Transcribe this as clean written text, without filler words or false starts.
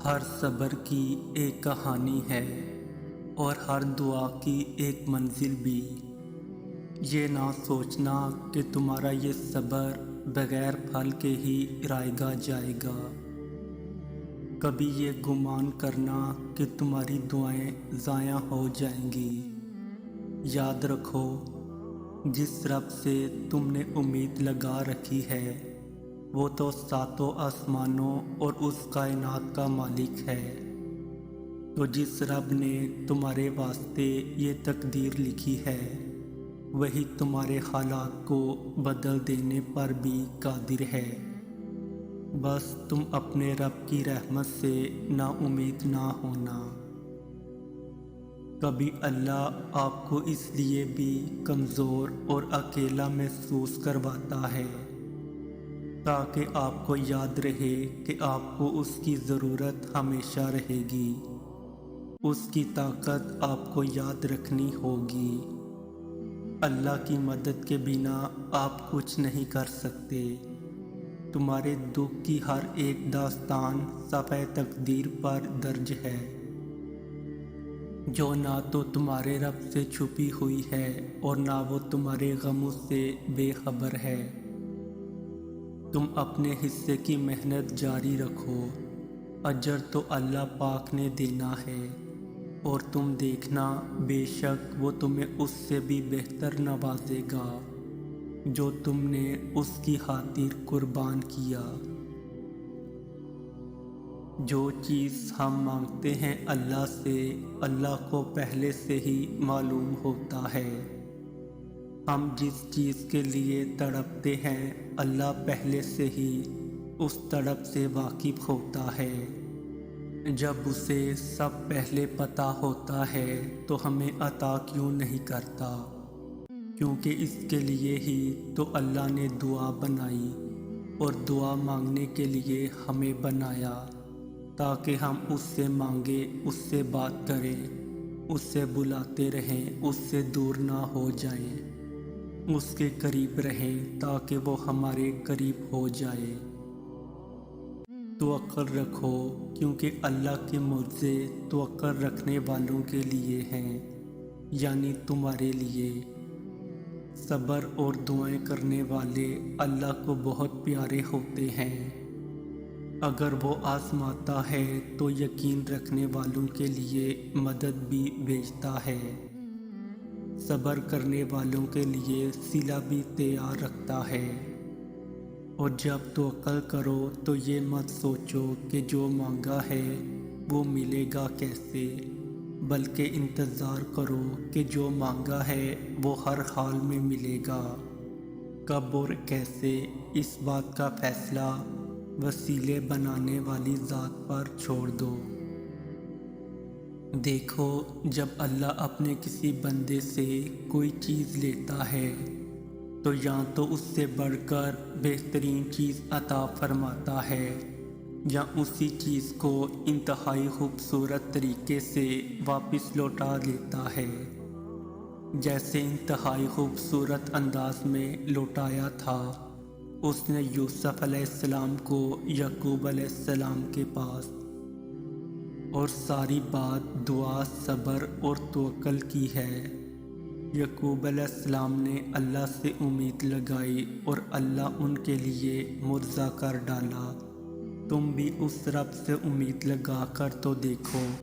ہر صبر کی ایک کہانی ہے اور ہر دعا کی ایک منزل بھی۔ یہ نہ سوچنا کہ تمہارا یہ صبر بغیر پھل کے ہی رائگا جائے گا۔ کبھی یہ گمان کرنا کہ تمہاری دعائیں ضائع ہو جائیں گی۔ یاد رکھو، جس رب سے تم نے امید لگا رکھی ہے وہ تو ساتوں آسمانوں اور اس کائنات کا مالک ہے۔ تو جس رب نے تمہارے واسطے یہ تقدیر لکھی ہے وہی تمہارے حالات کو بدل دینے پر بھی قادر ہے۔ بس تم اپنے رب کی رحمت سے نا امید نہ ہونا۔ کبھی اللہ آپ کو اس لیے بھی کمزور اور اکیلا محسوس کرواتا ہے تاکہ آپ کو یاد رہے کہ آپ کو اس کی ضرورت ہمیشہ رہے گی۔ اس کی طاقت آپ کو یاد رکھنی ہوگی۔ اللہ کی مدد کے بنا آپ کچھ نہیں کر سکتے۔ تمہارے دکھ کی ہر ایک داستان صفحہ تقدیر پر درج ہے، جو نہ تو تمہارے رب سے چھپی ہوئی ہے اور نہ وہ تمہارے غموں سے بے خبر ہے۔ تم اپنے حصے کی محنت جاری رکھو، اجر تو اللہ پاک نے دینا ہے، اور تم دیکھنا بے شک وہ تمہیں اس سے بھی بہتر نوازے گا جو تم نے اس کی خاطر قربان کیا۔ جو چیز ہم مانگتے ہیں اللہ سے، اللہ کو پہلے سے ہی معلوم ہوتا ہے۔ ہم جس چیز کے لیے تڑپتے ہیں اللہ پہلے سے ہی اس تڑپ سے واقف ہوتا ہے۔ جب اسے سب پہلے پتہ ہوتا ہے تو ہمیں عطا کیوں نہیں کرتا؟ کیونکہ اس کے لیے ہی تو اللہ نے دعا بنائی اور دعا مانگنے کے لیے ہمیں بنایا، تاکہ ہم اس سے مانگیں، اس سے بات کریں، اس سے بلاتے رہیں، اس سے دور نہ ہو جائیں، اس کے قریب رہیں تاکہ وہ ہمارے قریب ہو جائے۔ توکل رکھو، کیونکہ اللہ کے معجزے توکل رکھنے والوں کے لیے ہیں، یعنی تمہارے لیے۔ صبر اور دعائیں کرنے والے اللہ کو بہت پیارے ہوتے ہیں۔ اگر وہ آزماتا ہے تو یقین رکھنے والوں کے لیے مدد بھی بھیجتا ہے۔ صبر کرنے والوں کے لیے صلہ بھی تیار رکھتا ہے۔ اور جب توکل کرو تو یہ مت سوچو کہ جو مانگا ہے وہ ملے گا کیسے، بلکہ انتظار کرو کہ جو مانگا ہے وہ ہر حال میں ملے گا۔ کب اور کیسے، اس بات کا فیصلہ وسیلے بنانے والی ذات پر چھوڑ دو۔ دیکھو، جب اللہ اپنے کسی بندے سے کوئی چیز لیتا ہے تو یا تو اس سے بڑھ کر بہترین چیز عطا فرماتا ہے یا اسی چیز کو انتہائی خوبصورت طریقے سے واپس لوٹا لیتا ہے، جیسے انتہائی خوبصورت انداز میں لوٹایا تھا اس نے یوسف علیہ السلام کو یعقوب علیہ السلام کے پاس۔ اور ساری بات دعا، صبر اور توکل کی ہے۔ یعقوب علیہ السلام نے اللہ سے امید لگائی اور اللہ ان کے لیے معجزہ کر ڈالا۔ تم بھی اس رب سے امید لگا کر تو دیکھو۔